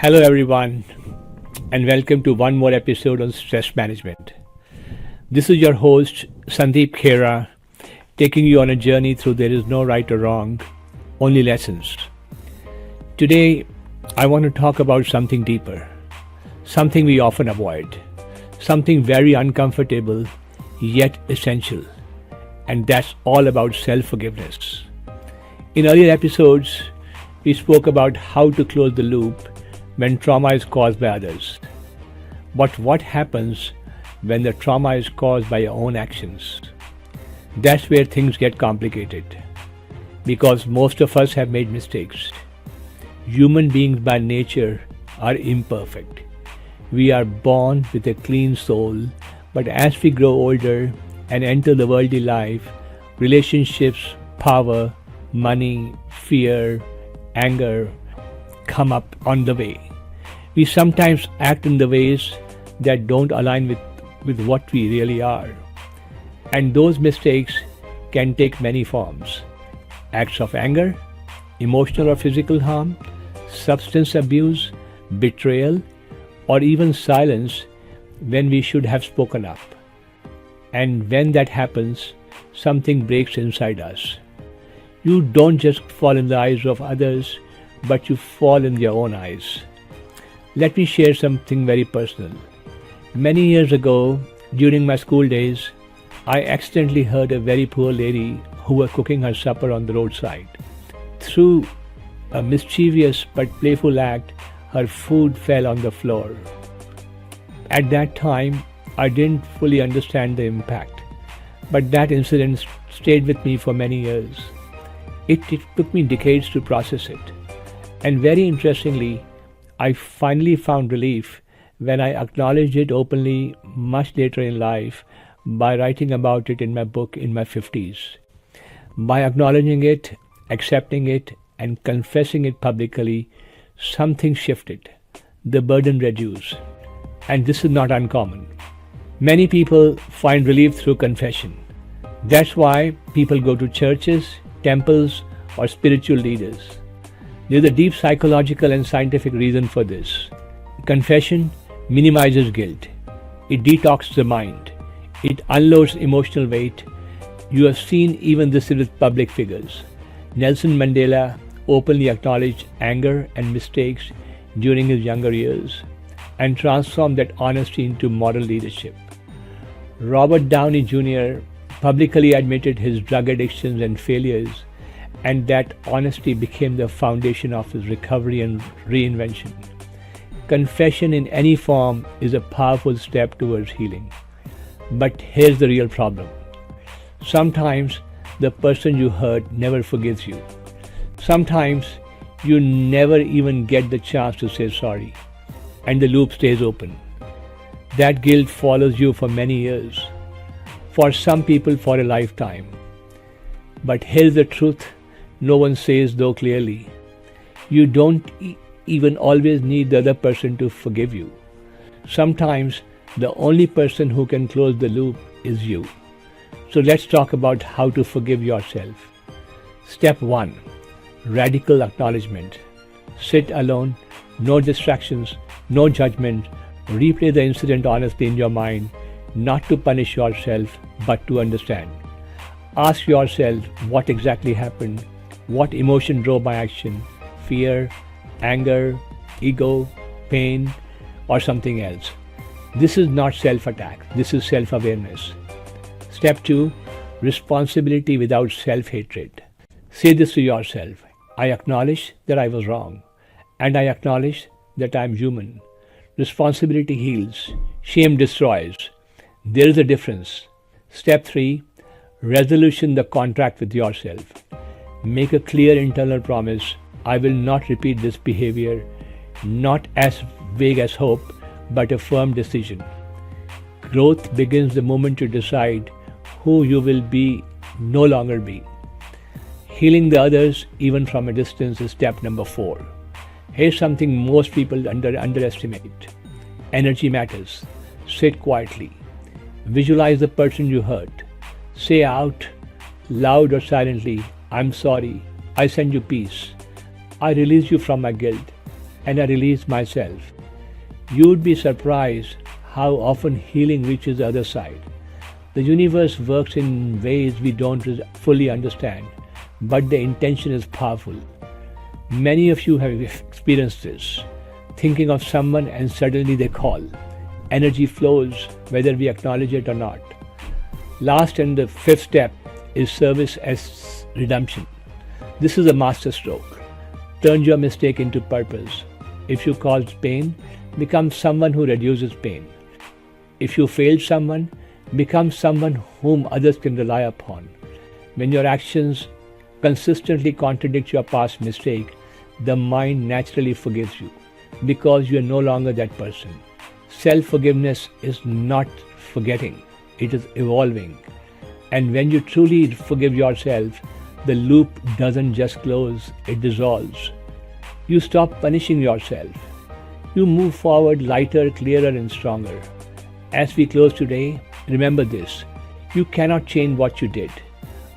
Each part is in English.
Hello, everyone, and welcome to one more episode on stress management. This is your host, Sandeep Khera, taking you on a journey through there is no right or wrong, only lessons. Today, I want to talk about something deeper, something we often avoid, something very uncomfortable yet essential, and that's all about self forgiveness. In earlier episodes, we spoke about how to close the loop when trauma is caused by others. But what happens when the trauma is caused by your own actions? That's where things get complicated. Because most of us have made mistakes. Human beings by nature are imperfect. We are born with a clean soul, but as we grow older and enter the worldly life, relationships, power, money, fear, anger come up on the way. We sometimes act in the ways that don't align with what we really are. And those mistakes can take many forms. Acts of anger, emotional or physical harm, substance abuse, betrayal, or even silence when we should have spoken up. And when that happens, something breaks inside us. You don't just fall in the eyes of others, but you fall in your own eyes. Let me share something very personal. Many years ago, during my school days, I accidentally heard a very poor lady who was cooking her supper on the roadside. Through a mischievous but playful act, her food fell on the floor. At that time, I didn't fully understand the impact, but that incident stayed with me for many years. It took me decades to process it. And very interestingly, I finally found relief when I acknowledged it openly much later in life by writing about it in my book in my 50s. By acknowledging it, accepting it, and confessing it publicly, something shifted. The burden reduced. And this is not uncommon. Many people find relief through confession. That's why people go to churches, temples, or spiritual leaders. There's a deep psychological and scientific reason for this. Confession minimizes guilt. It detoxes the mind. It unloads emotional weight. You have seen even this with public figures. Nelson Mandela openly acknowledged anger and mistakes during his younger years and transformed that honesty into moral leadership. Robert Downey Jr. publicly admitted his drug addictions and failures, and that honesty became the foundation of his recovery and reinvention. Confession in any form is a powerful step towards healing. But here's the real problem. Sometimes the person you hurt never forgives you. Sometimes you never even get the chance to say sorry, and the loop stays open. That guilt follows you for many years, for some people for a lifetime. But here's the truth no one says though clearly. You don't even always need the other person to forgive you. Sometimes the only person who can close the loop is you. So let's talk about how to forgive yourself. Step 1. Radical acknowledgement. Sit alone, no distractions, no judgment. Replay the incident honestly in your mind, not to punish yourself, but to understand. Ask yourself what exactly happened, what emotion drove my action, fear, anger, ego, pain, or something else. This is not self-attack, this is self-awareness. Step 2. Responsibility without self-hatred. Say this to yourself. I acknowledge that I was wrong, and I acknowledge that I am human. Responsibility heals, shame destroys. There is a difference. Step 3. Resolution the contract with yourself. Make a clear internal promise. I will not repeat this behavior, not as vague as hope, but a firm decision. Growth begins the moment you decide who you will be, no longer be. Healing the others, even from a distance, is step number 4. Here's something most people underestimate. Energy matters. Sit quietly. Visualize the person you hurt. Say out loud or silently, I'm sorry. I send you peace. I release you from my guilt. and I release myself. You'd be surprised how often healing reaches the other side. The universe works in ways we don't fully understand, but the intention is powerful. Many of you have experienced this. Thinking of someone and suddenly they call. Energy flows whether we acknowledge it or not. Last and the fifth step is service as redemption. This is a master stroke. Turn your mistake into purpose. If you caused pain, become someone who reduces pain. If you failed someone, become someone whom others can rely upon. When your actions consistently contradict your past mistake, the mind naturally forgives you because you are no longer that person. Self-forgiveness is not forgetting, it is evolving. And when you truly forgive yourself, the loop doesn't just close, it dissolves. You stop punishing yourself. You move forward lighter, clearer, and stronger. As we close today, remember this: you cannot change what you did,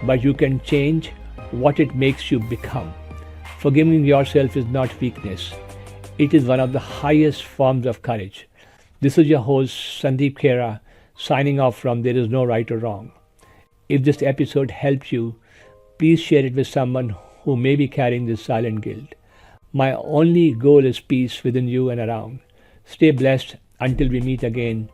but you can change what it makes you become. Forgiving yourself is not weakness, it is one of the highest forms of courage. This is your host, Sandeep Khera, signing off from There Is No Right or Wrong. If this episode helped you, please share it with someone who may be carrying this silent guilt. My only goal is peace within you and around. Stay blessed until we meet again.